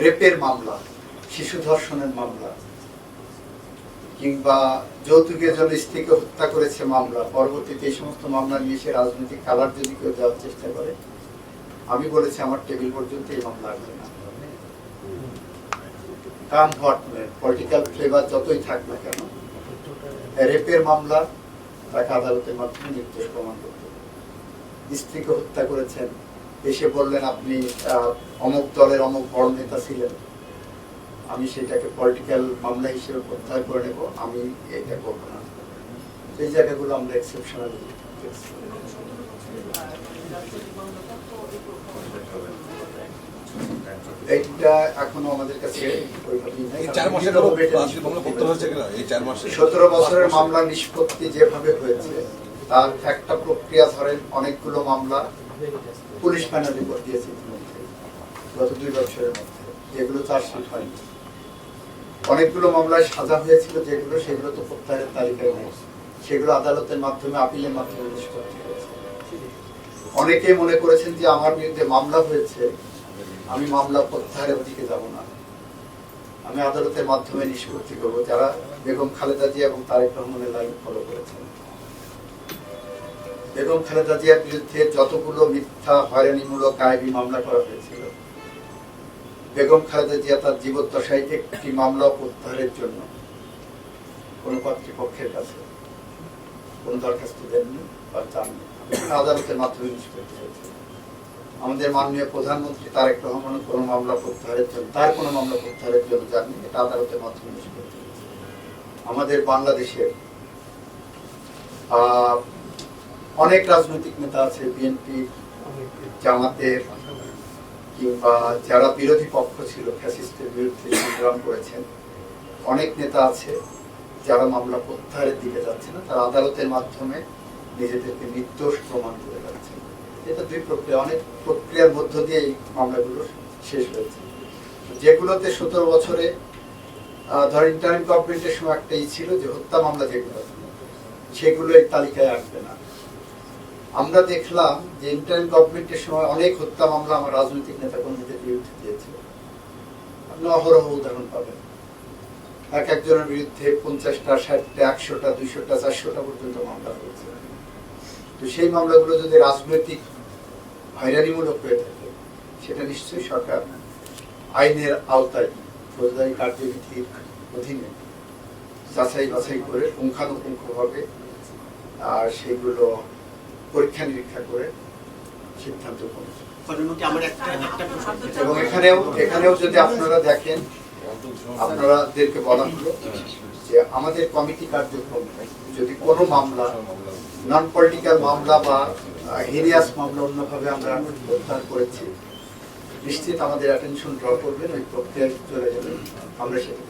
রেপের মামলা, শিশু ধর্ষণের মামলা, কিংবা যৌতুকের জন্য স্ত্রীকে হত্যা করেছে মামলা, পরবর্তীতে এই সমস্ত মামলা নিয়ে সে রাজনৈতিক কালার যদি কেউ দেওয়ার চেষ্টা করে, আমি বলেছি আমার টেবিল পর্যন্ত এই মামলা আসবে না। কাম হট পলিটিক্যাল ফ্লেভার যতই থাক না কেন, রেপের মামলা তাকে আদালতের মাধ্যমে নির্দোষ প্রমাণ করতে হবে। স্ত্রীকে হত্যা করেছেন, এসে বললেন আপনি অমুক দলের অমুক বড় নেতা ছিলেন, আমি সেটাকে পলিটিক্যাল মামলা হিসেবে প্রত্যাহার করে নেব, আমি এটা করবো না। এই জায়গাগুলো আমরা এক্সেপশনালি এইটা এখনো আমাদের কাছে 17 বছরের মামলা নিষ্পত্তি যেভাবে হয়েছে তার একটা প্রক্রিয়া ধরেন, অনেকগুলো মামলা পুলিশ প্যানেল রিপোর্ট দিয়েছে ইতিমধ্যে গত 2 বছরের মধ্যে, যেগুলো চার্জশিট হয়নি। অনেকগুলো মামলায় সাজা হয়েছিল যেগুলো, সেগুলো তো প্রত্যাহারের তালিকায় নেই, সেগুলো আদালতের মাধ্যমে, আপিলের মাধ্যমে নিষ্পত্তি হয়েছে। অনেকে মনে করেছেন যে আমার বিরুদ্ধে মামলা হয়েছে, আমি মামলা প্রত্যাহারের দিকে যাব না, আমি আদালতের মাধ্যমে নিষ্পত্তি করবো। যারা বেগম খালেদা জিয়া এবং তারেক রহমানের লাইন ফলো করেছেন, বেগম খালেদা জিয়ার বিরুদ্ধে যতগুলো মিথ্যা হয়রানিমূলক গায়েবী মামলা করা হয়েছিল, বেগম খালেদা জিয়া তার জীবদ্দশায় একটি মামলা প্রত্যাহারের জন্য কোন কর্তৃপক্ষের কাছে কোন দরখাস্ত দেননি বা চাননি, আদালতের মাধ্যমে নিষ্পত্তি হয়েছে। আমাদের মাননীয় প্রধানমন্ত্রী তারেক রহমান কোন মামলা প্রত্যাহারের জন্য, তার কোন মামলা প্রত্যাহারের জন্য যাননি, এটা আদালতের মাধ্যমে নিষ্পত্তি হয়েছে। আমাদের বাংলাদেশের অনেক রাজনৈতিক নেতা আছে, বিএনপি, জামাতের, কিংবা যারা বিরোধী পক্ষ ছিল, ফ্যাসিস্টের বিরুদ্ধে সংগ্রাম করেছেন, অনেক নেতা আছে যারা মামলা প্রত্যাহারের দিকে যাচ্ছে না, তারা আদালতের মাধ্যমে নিজেদেরকে নির্দোষ প্রমাণ করে যাচ্ছে। এটা 2 প্রক্রিয়া, অনেক প্রক্রিয়ার মধ্য দিয়ে এই মামলাগুলো শেষ হয়েছে। যেগুলোতে 17 বছরে ধর ইন্টারিম গভর্নমেন্টের সময় একটা ছিল যে হত্যা মামলা যেগুলো, সেগুলো এই তালিকায় আসবে না। আমরা দেখলাম যে ইন্টারিম গভর্নমেন্টের সময় অনেক হত্যা মামলা আমার রাজনৈতিক নেতা কর্মীদের বিরুদ্ধে দিয়েছিল। আপনি অহরহ উদাহরণ পাবেন, এক একজনের বিরুদ্ধে 50টা, 60টা, 100টা, 200টা, 400টা পর্যন্ত মামলা হয়েছে। তো সেই মামলাগুলো যদি রাজনৈতিক হয়রানিমূলক হয়ে থাকে, সেটা নিশ্চয়ই সরকার আইনের আওতায় ফৌজদারি কার্যবিধির অধীনে যাচাই বাছাই করে পুঙ্খানুপুঙ্খভাবে আর সেগুলো পরীক্ষা নিরীক্ষা করে সিদ্ধান্ত করেছে। এবং এখানেও যদি আপনারা দেখেন, আপনাদেরকে বলা হলো যে আমাদের কমিটি কার্যক্রম যদি কোনো মামলা, নন পলিটিক্যাল মামলা বা হিরিয়াস মামলা অন্যভাবে আমরা প্রত্যাহার করেছি, নিশ্চিত আমাদের অ্যাটেনশন ড্র করবেন, ওই প্রক্রিয়ায় চলে যাবেন, আমরা সেটা